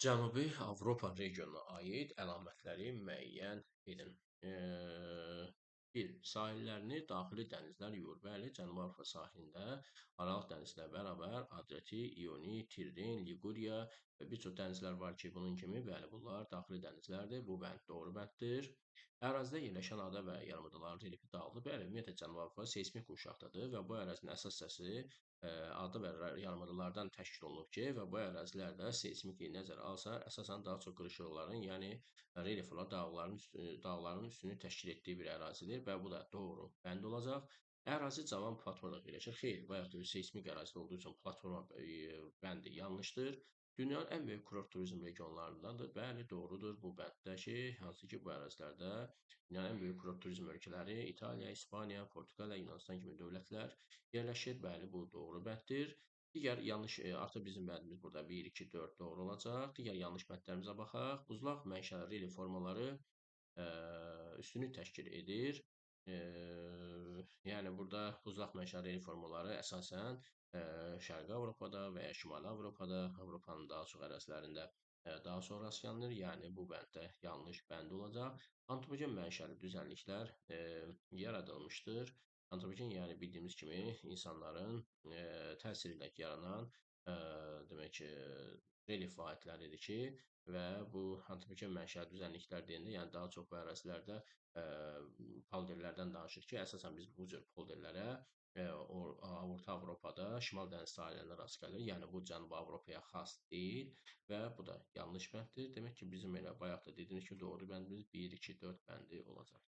Cənubi Avropa regionuna aid əlamətləri müəyyən edin. 1. Sahillərini daxili dənizlər yuyur. Bəli, Cənubi Avropa sahilində Aralıq dənizi ilə bərabər Adriatik, İonik, Tirren, Liguriya və bir çox dənizlər var ki, bunun kimi, bəli, bunlar daxili dənizlərdir. Bu bənd doğru bənddir. Ərazidə yerləşən ada və yarımadaların relyefi dağlıdır. Bəli, ümumiyyətlə Cənubi Avropa seysmik qurşaqdadır və bu ərazinin əsas hissəsi ada və yarımadalardan təşkil olunub ki, və bu ərazilər də seysmiki nəzərə alsa, əsasən daha çox qırışıqların, yəni relyef olan dağların üstünü təşkil etdiyi bir ərazidir və bu da doğru bənd olacaq. Ərazi cavan platformada yerləşir. Xeyr, bayaq da seysmik ərazidə olduğu üçün platforma bəndi yanlışdır. Dünyanın ən böyük kurort turizm regionlarındandır. Bəli, doğrudur bu bənddəki, hansı ki, bu ərazilərdə dünyanın ən böyük kurort turizm ölkələri İtaliya, İspaniya, Portuqaliya, Yunanistan kimi dövlətlər yerləşir. Bəli, bu doğru bənddir. Digər yanlış, artıq bizim bəndimiz burada 1, 2, 4 doğru olacaq. Digər yanlış bəndlərimizə baxaq. Buzlaq mənşəli relyef formaları üstünü təşkil edir. Yəni burada buzlaq mənşəli relyef formaları əsasən Şərqi Avropada və ya Şimali Avropada, Avropanın daha çox ərazilərində daha çox rast gəlinir. Yəni bu bənddə yanlış bənd olacaq. Antropogen mənşəli düzənliklər yaradılmışdır. Antropogen, yəni bildiyimiz kimi insanların təsiri ilə yaranan demək relyef vahidləridir ki, və bu antropogen mənşəli düzənliklər deyində, yəni daha çox bu ərazilərdə polderlərdən danışır ki, əsasən biz bu cür polderlərə Orta Avropada, Şimal dəniz sahillərində rast gəlirik. Yəni bu Cənubi Avropaya xas deyil və bu da yanlış bənddir. Demək ki, bizim elə bayaq da dediyimiz kimi doğru bəndimiz 1, 2, 4 bəndi olacaq.